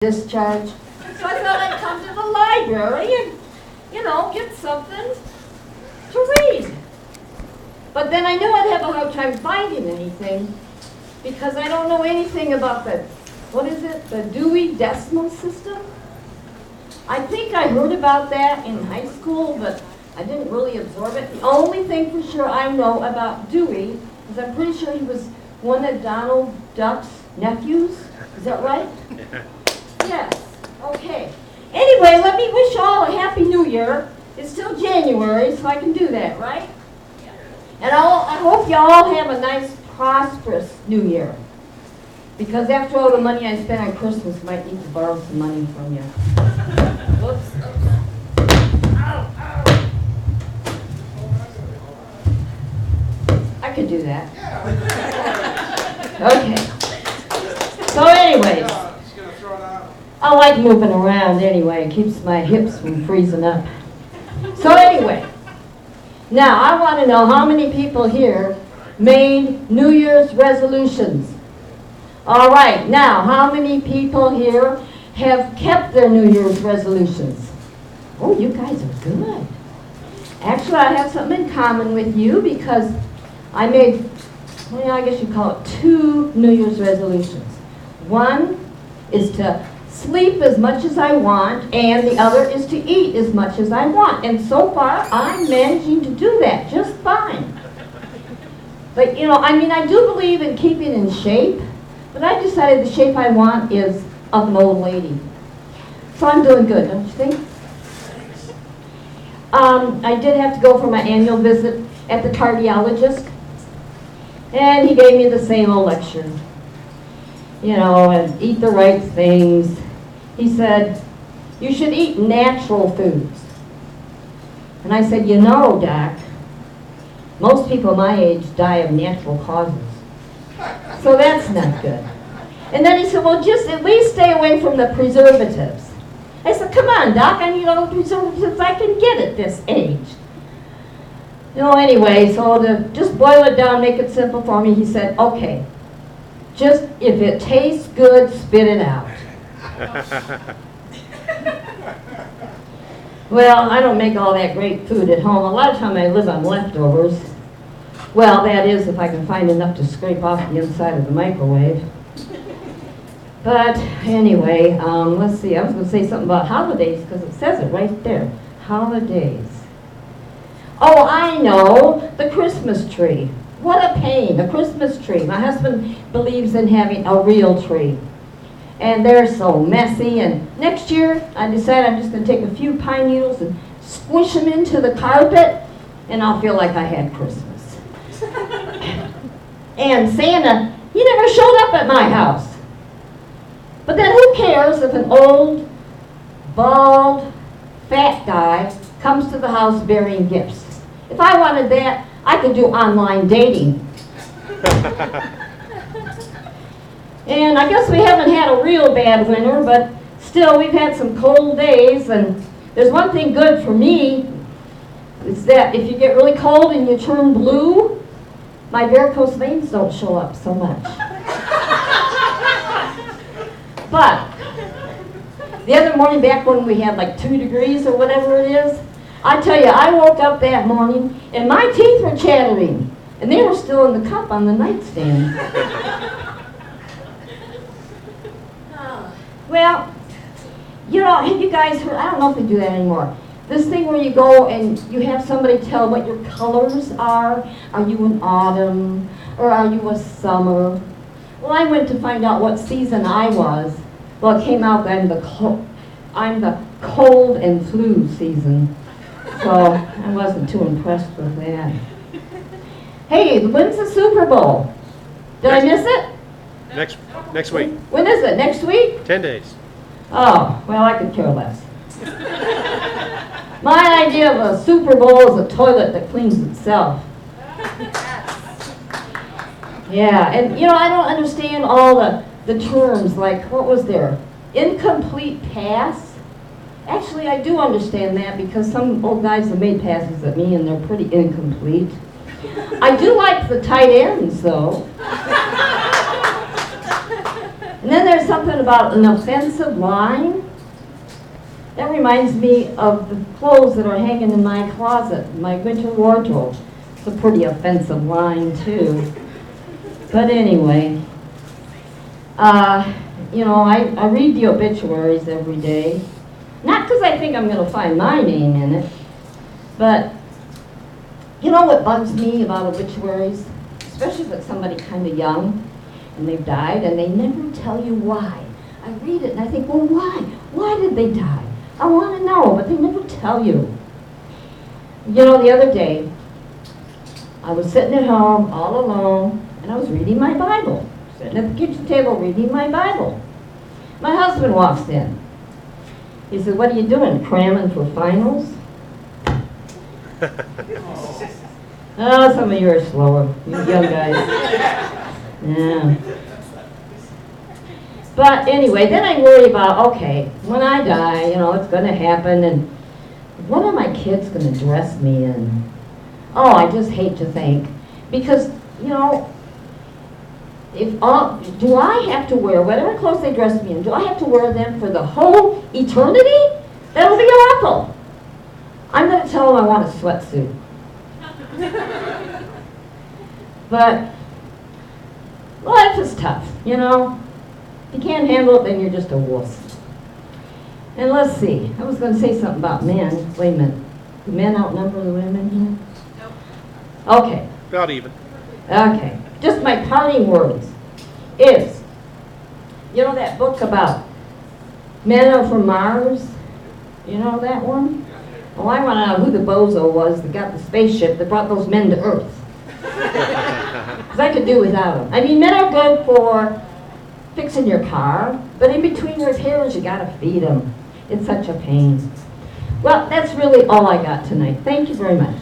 discharge. So I thought I'd come to the library and, get something to read. But then I knew I'd have a hard time finding anything because I don't know anything about the Dewey Decimal System. I think I heard about that in high school, but I didn't really absorb it. The only thing for sure I know about Dewey is I'm pretty sure he was one of Donald Duck's nephews. Is that right? Yes. Okay. Anyway, let me wish you all a Happy New Year. It's still January, so I can do that, right? And I hope you all have a nice, prosperous New Year. Because after all the money I spent on Christmas, I might need to borrow some money from you. Whoops. Ow, ow. I could do that. Okay. So anyways, I like moving around anyway. It keeps my hips from freezing up. So anyway, now I want to know how many people here made New Year's resolutions. All right, now how many people here have kept their New Year's resolutions? Oh, you guys are good. Actually, I have something in common with you because I made, I guess you call it 2 New Year's resolutions. One is to sleep as much as I want, and the other is to eat as much as I want. And so far, I'm managing to do that just fine. But, I do believe in keeping in shape, but I decided the shape I want is of an old lady. So I'm doing good, don't you think? I did have to go for my annual visit at the cardiologist, and he gave me the same old lecture. And eat the right things. He said, you should eat natural foods. And I said, Doc, most people my age die of natural causes. So that's not good. And then he said, well, just at least stay away from the preservatives. I said, come on, Doc, I need all the preservatives I can get at this age. Anyway, so to just boil it down, make it simple for me, he said, okay, just if it tastes good, spit it out. Well, I don't make all that great food at home. A lot of time I live on leftovers. Well, that is if I can find enough to scrape off the inside of the microwave. But anyway, let's see. I was going to say something about holidays because it says it right there. Holidays. Oh, I know. The Christmas tree. What a pain, a Christmas tree. My husband believes in having a real tree. And they're so messy. And next year, I decided I'm just going to take a few pine needles and squish them into the carpet, and I'll feel like I had Christmas. And Santa, he never showed up at my house. But then who cares if an old, bald, fat guy comes to the house bearing gifts? If I wanted that, I could do online dating. And I guess we haven't had a real bad winter, but still we've had some cold days, and there's one thing good for me, is that if you get really cold and you turn blue, my varicose veins don't show up so much. But the other morning, back when we had like 2 degrees or whatever it is, I tell you, I woke up that morning and my teeth were chattering, and they were still in the cup on the nightstand. Well, have you guys heard, I don't know if they do that anymore, this thing where you go and you have somebody tell what your colors are. Are you an autumn or are you a summer? Well, I went to find out what season I was. Well, it came out that I'm the cold and flu season. So I wasn't too impressed with that. Hey, when's the Super Bowl? Did I miss it? Next week. When is it? Next week? 10 days. Oh, well, I could care less. My idea of a Super Bowl is a toilet that cleans itself. Yeah, and I don't understand all the terms, like, what was there? Incomplete pass? Actually, I do understand that because some old guys have made passes at me and they're pretty incomplete. I do like the tight ends, though. And then there's something about an offensive line. That reminds me of the clothes that are hanging in my closet, my winter wardrobe. It's a pretty offensive line, too. But anyway, you know, I read the obituaries every day. Not because I think I'm going to find my name in it, but you know what bugs me about obituaries? Especially if it's somebody kind of young and they've died and they never tell you why. I read it and I think, well, why? Why did they die? I want to know, but they never tell you. You know, the other day, I was sitting at home all alone and I was reading my Bible. Sitting at the kitchen table reading my Bible. My husband walks in. He said, what are you doing, cramming for finals? Oh, some of you are slower, you young guys. Yeah. But anyway, then I worry about, okay, when I die, you know, it's going to happen, and what are my kids going to dress me in? Oh, I just hate to think. Because, you know, do I have to wear whatever clothes they dress me in, do I have to wear them for the whole eternity? That'll be awful. I'm going to tell them I want a sweatsuit. But life is tough, you know. If you can't handle it, then you're just a wuss. And let's see, I was going to say something about men. Wait a minute. Do men outnumber the women here? Nope. Okay. About even. Okay. Just my parting words is, you know that book about men are from Mars? You know that one? Well, I want to know who the bozo was that got the spaceship that brought those men to Earth. Because I could do without them. I mean, men are good for fixing your car, but in between repairs, you got to feed them. It's such a pain. Well, that's really all I got tonight. Thank you very much.